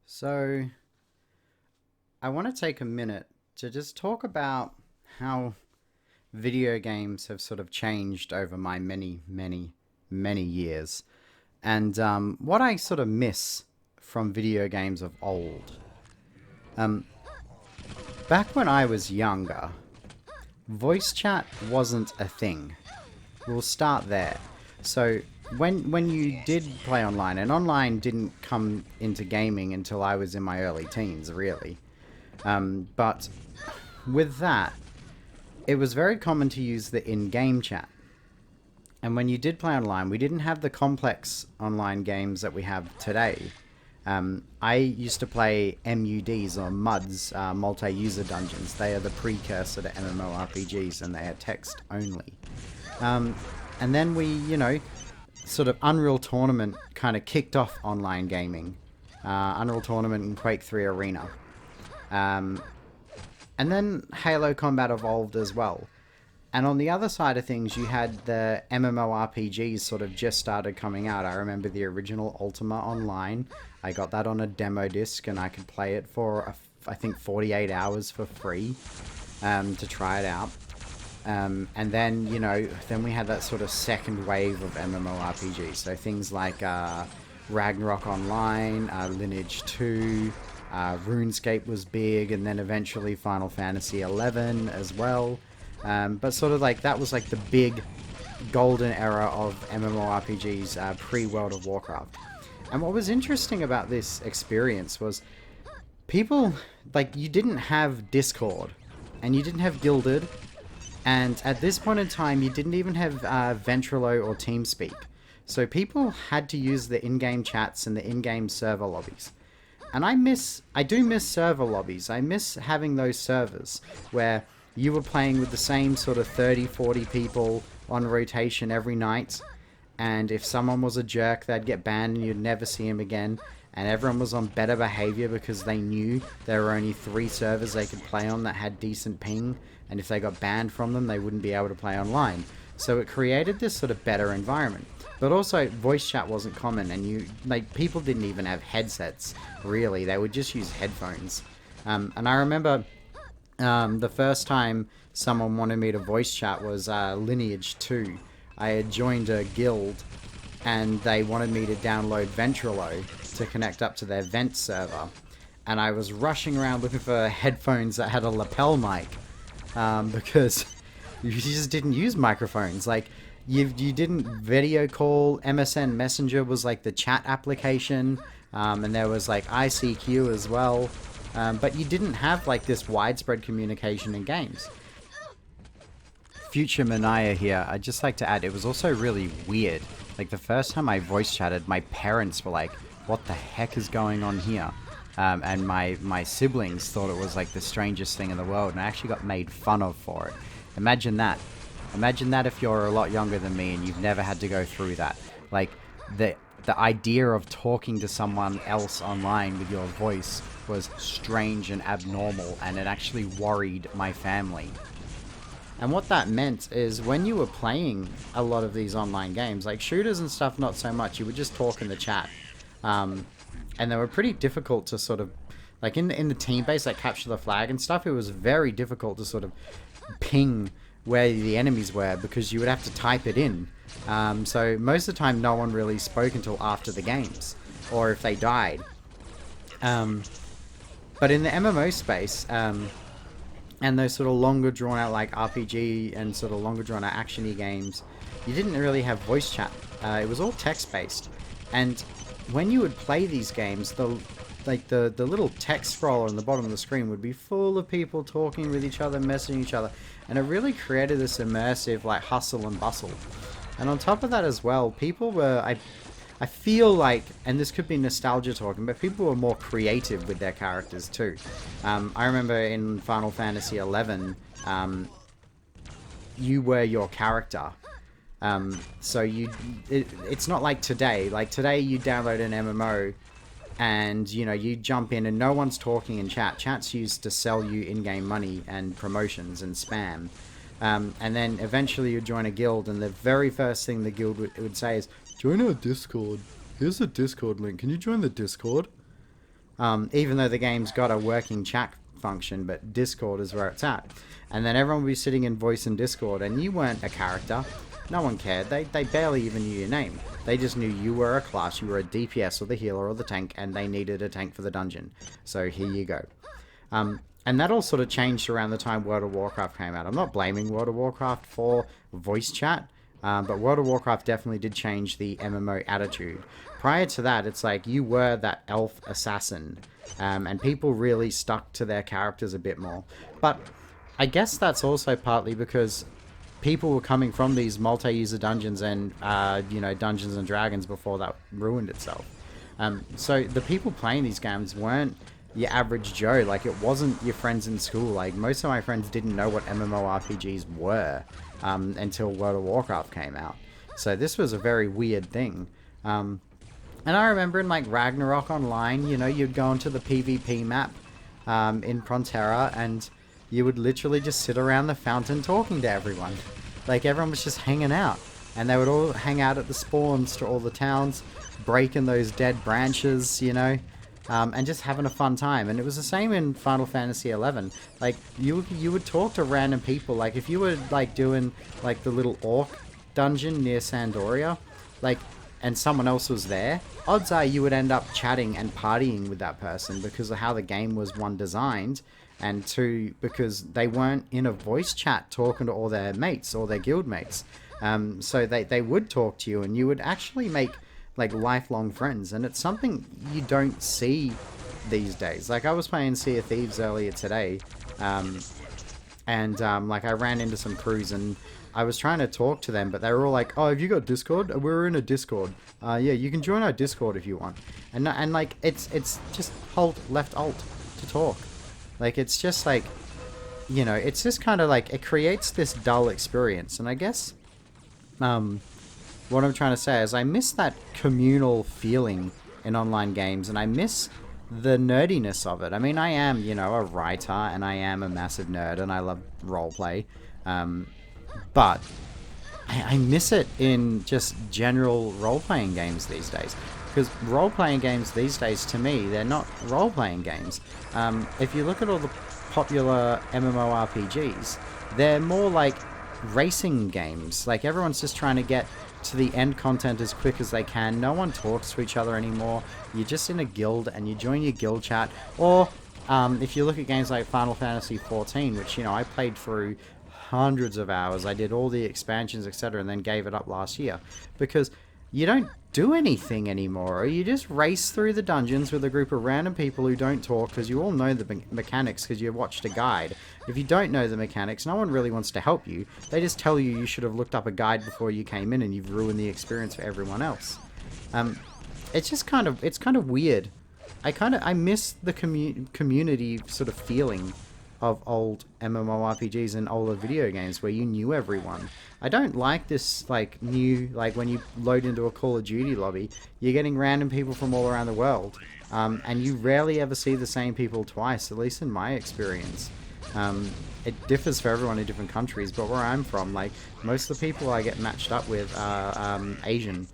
So, I want to take a minute to just talk about how video games have sort of changed over my many years, and what I sort of miss from video games of old. Um, Back when I was younger, voice chat wasn't a thing. We'll start there. So, when you did play online, and online didn't come into gaming until I was in my early teens, really. But with that, it was very common to use the in-game chat. And when you did play online, we didn't have the complex online games that we have today. I used to play MUDs or MUDs, multi-user dungeons. They are the precursor to MMORPGs, and they are text only. And then we, sort of Unreal Tournament kind of kicked off online gaming. Unreal Tournament and Quake 3 Arena. And then Halo Combat evolved as well. And on the other side of things, you had the MMORPGs sort of just started coming out. I remember the original Ultima Online. I got that on a demo disc, and I could play it for, I think, 48 hours for free to try it out. And then, then we had that sort of second wave of MMORPGs. So things like Ragnarok Online, Lineage 2, RuneScape was big, and then eventually Final Fantasy 11 as well. But sort of like that was like the big golden era of MMORPGs pre-World of Warcraft. And what was interesting about this experience was people, like, you didn't have Discord, and you didn't have Guilded, and at this point in time, you didn't even have Ventrilo or TeamSpeak. So people had to use the in-game chats and the in-game server lobbies. And I do miss server lobbies. I miss having those servers where you were playing with the same sort of 30, 40 people on rotation every night. And if someone was a jerk, they'd get banned and you'd never see him again. And everyone was on better behavior because they knew there were only 3 servers they could play on that had decent ping. And if they got banned from them, they wouldn't be able to play online. So it created this sort of better environment. But also, voice chat wasn't common, and people didn't even have headsets, really. They would just use headphones. And I remember the first time someone wanted me to voice chat was Lineage 2. I had joined a guild, and they wanted me to download Ventrilo to connect up to their vent server. And I was rushing around looking for headphones that had a lapel mic, because you just didn't use microphones. Like, you didn't video call. MSN Messenger was like the chat application, and there was like ICQ as well. But you didn't have like this widespread communication in games. Future Manaya here. I'd just like to add, it was also really weird. Like, the first time I voice chatted, my parents were like, what the heck is going on here? And my siblings thought it was like the strangest thing in the world, and I actually got made fun of for it. Imagine that. Imagine that if you're a lot younger than me and you've never had to go through that. Like, the idea of talking to someone else online with your voice was strange and abnormal, and it actually worried my family. And what that meant is when you were playing a lot of these online games, like shooters and stuff, not so much, you would just talk in the chat. And they were pretty difficult to sort of, like in the team base, like capture the flag and stuff, it was very difficult to sort of ping where the enemies were, because you would have to type it in. So most of the time no one really spoke until after the games, or if they died. But in the MMO space, and those sort of longer drawn out like RPG and sort of longer drawn out action-y games, you didn't really have voice chat. It was all text based. And when you would play these games, the little text scroll on the bottom of the screen would be full of people talking with each other, messaging each other, and it really created this immersive like hustle and bustle. And on top of that as well, people were, I feel like, and this could be nostalgia talking, but people were more creative with their characters too. I remember in Final Fantasy 11, you were your character. So it's not like today. Like today you download an MMO and you jump in and no one's talking in chat. Chat's used to sell you in-game money and promotions and spam. And then eventually you join a guild, and the very first thing the guild would say is, join our Discord. Here's a Discord link. Can you join the Discord? even though the game's got a working chat function, but Discord is where it's at. And then everyone would be sitting in voice and Discord, and you weren't a character. No one cared. They barely even knew your name. They just knew you were a class, you were a DPS or the healer or the tank, and they needed a tank for the dungeon. So here you go. And that all sort of changed around the time World of Warcraft came out. I'm not blaming World of Warcraft for voice chat, but World of Warcraft definitely did change the MMO attitude. Prior to that, it's like you were that elf assassin, and people really stuck to their characters a bit more. But I guess that's also partly because people were coming from these multi-user dungeons and, Dungeons and Dragons before that ruined itself. So the people playing these games weren't your average Joe. Like, it wasn't your friends in school. Like, most of my friends didn't know what MMORPGs were until World of Warcraft came out. So this was a very weird thing. And I remember in, like, Ragnarok Online, you'd go into the PvP map in Frontera, and you would literally just sit around the fountain talking to everyone. Like, everyone was just hanging out. And they would all hang out at the spawns to all the towns, breaking those dead branches, and just having a fun time. And it was the same in Final Fantasy XI. Like, you would talk to random people. Like, if you were, like, doing, like, the little orc dungeon near Sandoria, like, and someone else was there, odds are you would end up chatting and partying with that person because of how the game was, one, designed, and two, because they weren't in a voice chat talking to all their mates or their guild mates. So they would talk to you, and you would actually make, like, lifelong friends. And it's something you don't see these days. Like, I was playing Sea of Thieves earlier today, and like, I ran into some crews, and I was trying to talk to them, but they were all like, "Oh, have you got Discord? We're in a Discord. Yeah, you can join our Discord if you want." And like, it's just hold left alt to talk. Like, it's just like, it's just kind of like, it creates this dull experience. And I guess what I'm trying to say is I miss that communal feeling in online games, and I miss the nerdiness of it. I mean, I am, a writer, and I am a massive nerd, and I love roleplay. But I miss it in just general role-playing games these days. Because role-playing games these days, to me, they're not role-playing games. If you look at all the popular MMORPGs, they're more like racing games. Like, everyone's just trying to get to the end content as quick as they can. No one talks to each other anymore. You're just in a guild, and you join your guild chat. Or, if you look at games like Final Fantasy XIV, which, I played through hundreds of hours. I did all the expansions, etc., and then gave it up last year because you don't do anything anymore. You just race through the dungeons with a group of random people who don't talk because you all know the mechanics because you watched a guide. If you don't know the mechanics, no one really wants to help you. They just tell you you should have looked up a guide before you came in, and you've ruined the experience for everyone else. It's just kind of weird. I miss the community sort of feeling of old MMORPGs and older video games where you knew everyone. I don't like this, like, new, like, when you load into a Call of Duty lobby, you're getting random people from all around the world. And you rarely ever see the same people twice, at least in my experience. It differs for everyone in different countries, but where I'm from, like, most of the people I get matched up with are Asian.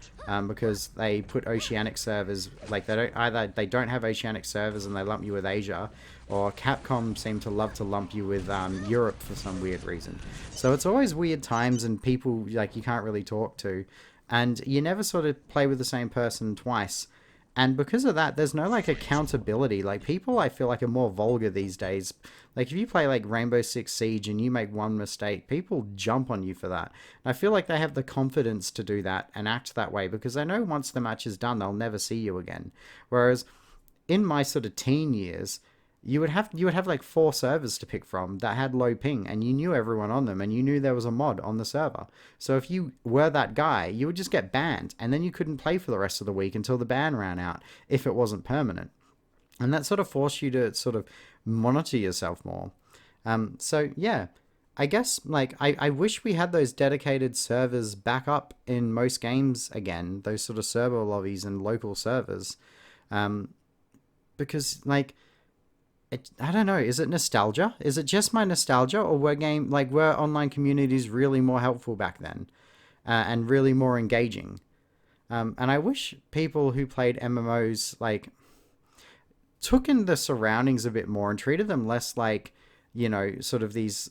Because they put oceanic servers, like, they don't have oceanic servers and they lump you with Asia, or Capcom seem to love to lump you with Europe for some weird reason. So it's always weird times, and people, like, you can't really talk to, and you never sort of play with the same person twice. And because of that, there's no, like, accountability. Like, people, I feel like, are more vulgar these days. Like, if you play, like, Rainbow Six Siege and you make one mistake, people jump on you for that. And I feel like they have the confidence to do that and act that way because they know once the match is done, they'll never see you again. Whereas in my sort of teen years, you would have like 4 servers to pick from that had low ping, and you knew everyone on them, and you knew there was a mod on the server. So if you were that guy, you would just get banned, and then you couldn't play for the rest of the week until the ban ran out, if it wasn't permanent. And that sort of forced you to sort of monitor yourself more. So yeah, I guess, like, I wish we had those dedicated servers back up in most games again, those sort of server lobbies and local servers. Because, like, I don't know, is it nostalgia? Is it just my nostalgia, or were online communities really more helpful back then, and really more engaging? And I wish people who played MMOs, like, took in the surroundings a bit more and treated them less like, sort of these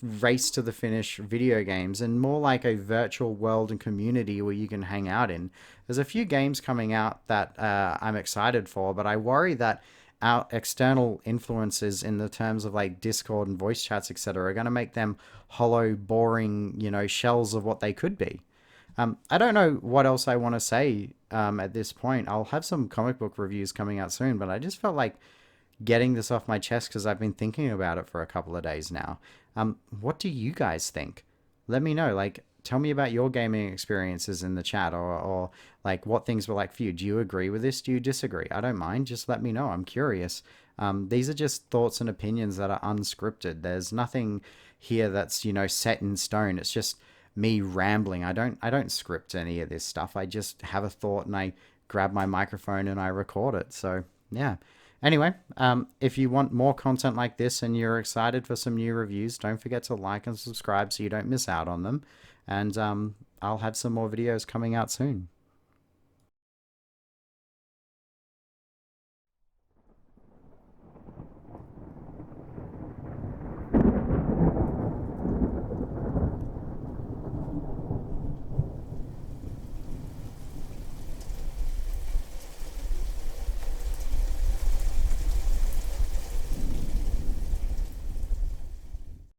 race to the finish video games and more like a virtual world and community where you can hang out in. There's a few games coming out that I'm excited for, but I worry that our external influences in the terms of like Discord and voice chats, etc., are going to make them hollow, boring, shells of what they could be. I don't know what else I want to say at this point. I'll have some comic book reviews coming out soon, but I just felt like getting this off my chest because I've been thinking about it for a couple of days now. What do you guys think? Let me know. Like, tell me about your gaming experiences in the chat, or like what things were like for you. Do you agree with this? Do you disagree? I don't mind. Just let me know. I'm curious. These are just thoughts and opinions that are unscripted. There's nothing here that's set in stone. It's just me rambling. I don't script any of this stuff. I just have a thought and I grab my microphone and I record it. So yeah. Anyway, if you want more content like this and you're excited for some new reviews, don't forget to like and subscribe so you don't miss out on them. And I'll have some more videos coming out soon.